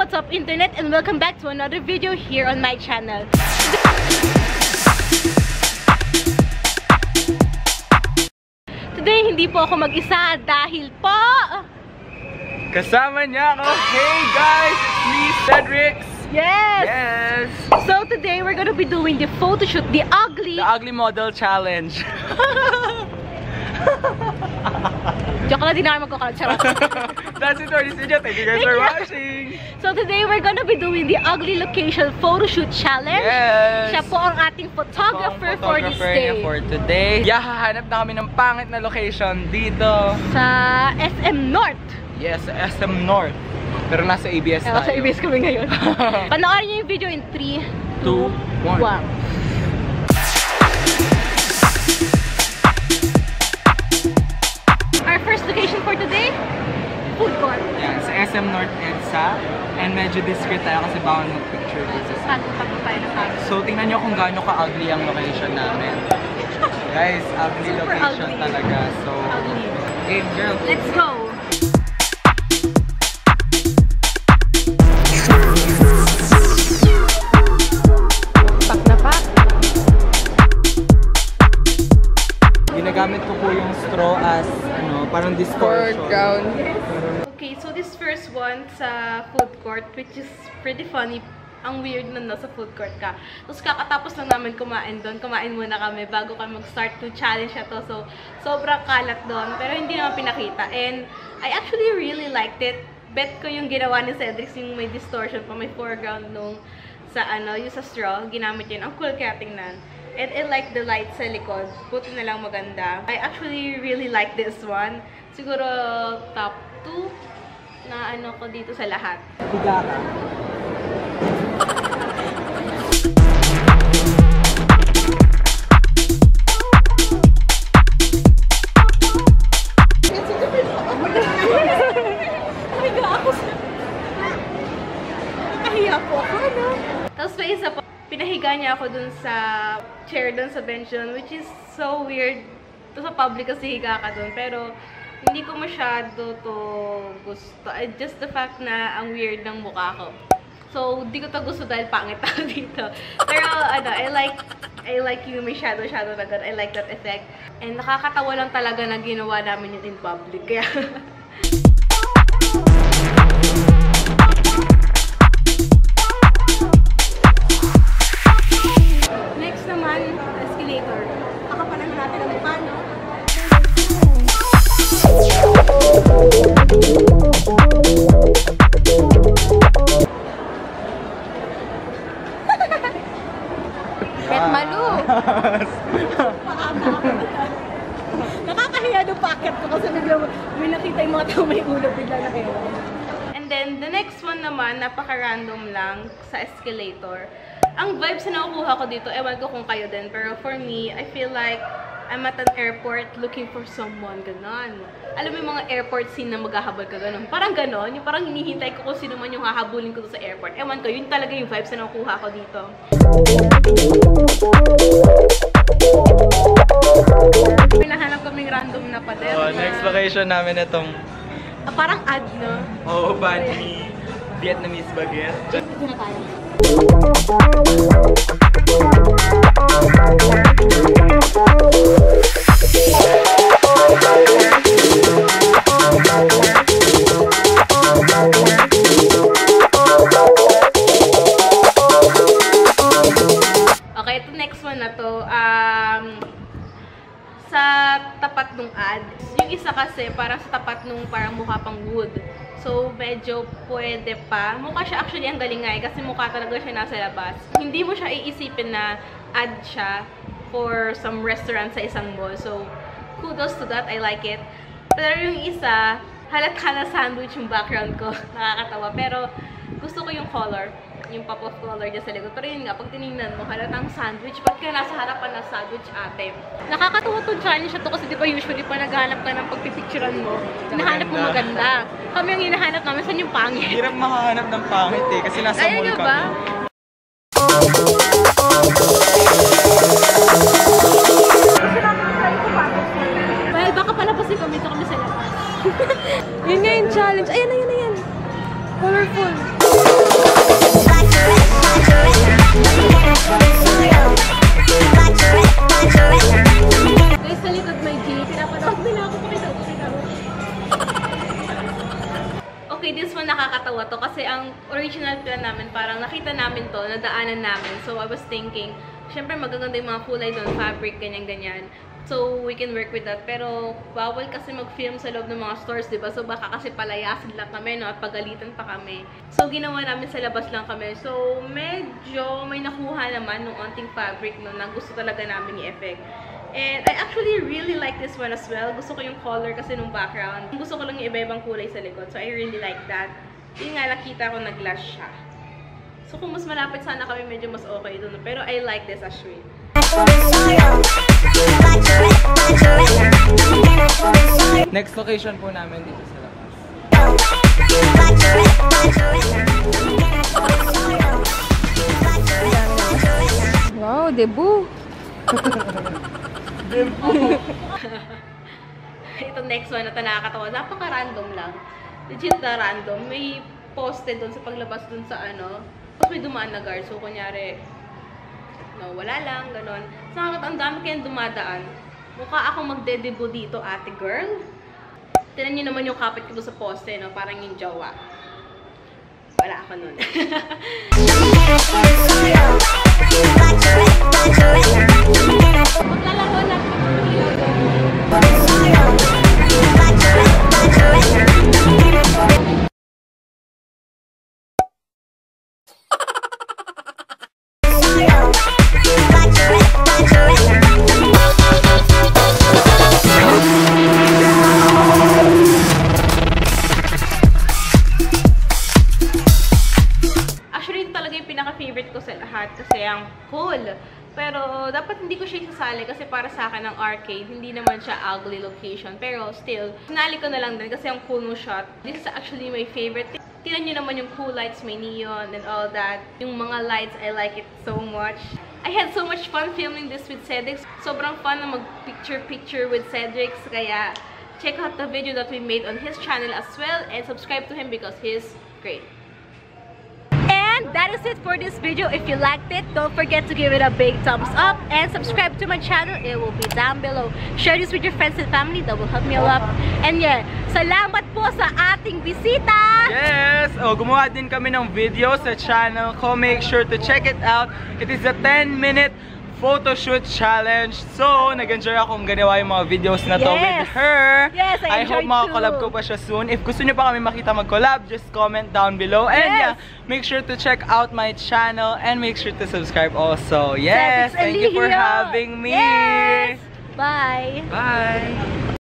what's up internet, and welcome back to another video here on my channel. Today, hindi po ako mag-isa dahil po kasama niya ako. Hey guys, it's me, Cedric. Yes! Yes! So today, we're gonna be doing the photo shoot, the ugly model challenge. Joke na, di na kayo magkakalat. That's it for this video. Thank you guys for watching. So today, we're gonna be doing the ugly location photo shoot challenge. Yes! Siya po ang ating photographer for this day. For today. Yeah, hahanap na kami ng pangit na location dito Sa SM North. Yes, SM North. Pero nasa ABS tayo. Nasa ABS kami ngayon. Panoorin niyo yung video in 3, 2, 1. Our first location for today, food court. Yeah, sa SM North EDSA. And medyo discreet tayo kasi bawal mag-picture dito. So tingnan nyo kung gaano ka-ugly ang location namin. Guys, ugly Super location ugly. talaga. So, game girl. Let's go! Ginagamit ko po yung straw as parang distortion. Foreground. Okay, so this first one sa food court, which is pretty funny. Ang weird na nasa food court ka. Tapos kakatapos lang namin kumain doon. Kumain muna kami bago kami mag-start to challenge na to. So, sobrang kalat doon. Pero hindi naman pinakita. And I actually really liked it. Bet ko yung ginawa ni Cedric, yung may distortion pa, may foreground nung sa yung sa straw. Ginamit yun. Ang cool kaya tingnan. And I like the light sa likod. Buti na lang maganda. I actually really like this one. Siguro top 2 na ko dito sa lahat. Higa ka. Nahiya po ako, ano? Tapos pa isa pa, pinahiga niya ako dun sa chair dun sa bench dun, which is so weird. To sa public kasi higa ka dun, pero hindi ko masyado to gusto. Just the fact na ang weird ng mukha ko. So, di ko to gusto dahil pangit ako dito. Pero, I like yung may shadow na gano'n. I like that effect. And nakakatawa lang talaga na ginawa namin yun in public. Kaya, next naman, escalator. Kakapalan natin ang paano. Bet malu! Nakakahiya ng packet ko kasi may nakita yung mga tao may ulo bigla na kayo. And then, the next one naman, napaka-random lang sa escalator. Ang vibes na nakukuha ko dito, ewan ko kung kayo din, pero for me, I feel like I'm at an airport looking for someone, ganon. Alam mo yung mga airport scene na maghahabol ka, ganon. Parang ganon, yung parang hinihintay ko kung sino man yung hahabulin ko sa airport. Ewan ko, yun talaga yung vibes na nakukuha ko dito. May nahanap kaming random na pader. Oh, next location namin itong Parang ad, no? banh mi Vietnamese baguette. Hindi na tayo. Okay, ito next one na to. Sa tapat nung ad. Yung isa kasi parang sa tapat nung parang mukha pang wood. So, medyo pwede pa. Mukha siya actually ang galing nga kasi mukha talaga siya nasa labas. Hindi mo siya iisipin na ad siya for some restaurant sa isang mall. So, kudos to that. I like it. Pero yung isa, halata na sandwich yung background ko. Nakakatawa. Pero, gusto ko yung color. Yung pop of color dyan sa likod. Pero yun nga, pag tinignan mo, halatang sandwich. Ba't ka nasa harapan na sandwich, ate? Nakakatawa itong challenge na to kasi di ba usually pa naghahanap ka ng pagpipicturean mo, hinahanap mo maganda. Kami ang hinahanap namin, saan yung pangit? Hirap makahanap ng pangit kasi nasa mall Ayun kami. ba? Well, baka palabasin kami ito kami sa labas. Yun nga yung challenge. Ayan na, yun na yan. Colorful. nakakatawa to kasi ang original plan namin, parang nakita namin to, nadaanan namin. So, I was thinking, syempre magaganda yung mga kulay doon, fabric, ganyan-ganyan. So, we can work with that. Pero, bawal kasi mag-film sa loob ng mga stores, diba? So, baka kasi palayasin lang kami, no? At pagalitan pa kami. So, ginawa namin sa labas lang kami. So, medyo may nakuha naman nung onting fabric, no? Na gusto talaga namin i-effect. And I actually really like this one as well. Gusto ko yung color kasi nung background. Gusto ko lang yung iba-ibang kulay sa likod. So, I really like that. Yung nga, nakita ko nag-glass siya. So, kung mas malapit sana kami, medyo mas okay doon. Pero I like this actually. Next location po namin dito sa labas. Wow, debut! Debut! Ito next one, ito nakakatawa. Napaka-random lang. Legit na random. May posted doon sa paglabas doon sa ano. Tapos may dumaan na guard. So, kunyari, no, wala lang, ganon. So, ang dami kayong dumadaan. Mukha akong magde-debut dito, ate girl. Tinan nyo naman yung kapit ko sa poste, no? Parang yung jowa. Wala ako nun. Maglalaro na. Favorite ko sa lahat kasi ang cool. Pero dapat hindi ko siya isasali kasi para sa akin ang arcade, hindi naman siya ugly location. Pero still, sinali ko na lang din kasi ang cool mo shot. This is actually my favorite. Tingnan nyo naman yung cool lights, may neon and all that. Yung mga lights, I like it so much. I had so much fun filming this with Cedric. Sobrang fun na mag-picture-picture with Cedric. Kaya check out the video that we made on his channel as well and subscribe to him because he's great. And that is it for this video. If you liked it, don't forget to give it a big thumbs up and subscribe to my channel. It will be down below. Share this with your friends and family. That will help me a lot. And yeah, salamat po sa ating bisita! Yes! Oh, gumawa din kami ng video sa channel ko. Make sure to check it out. It is a 10-minute photoshoot challenge. So, nag-enjoy akong ganawa yung mga videos na to with her. Yes, I hope enjoyed makakolab too. ko pa siya soon. If gusto niyo pa kami makita mag-collab, just comment down below. And yeah, make sure to check out my channel and make sure to subscribe also. Yes, thank you for having me. Yes. Bye. Bye.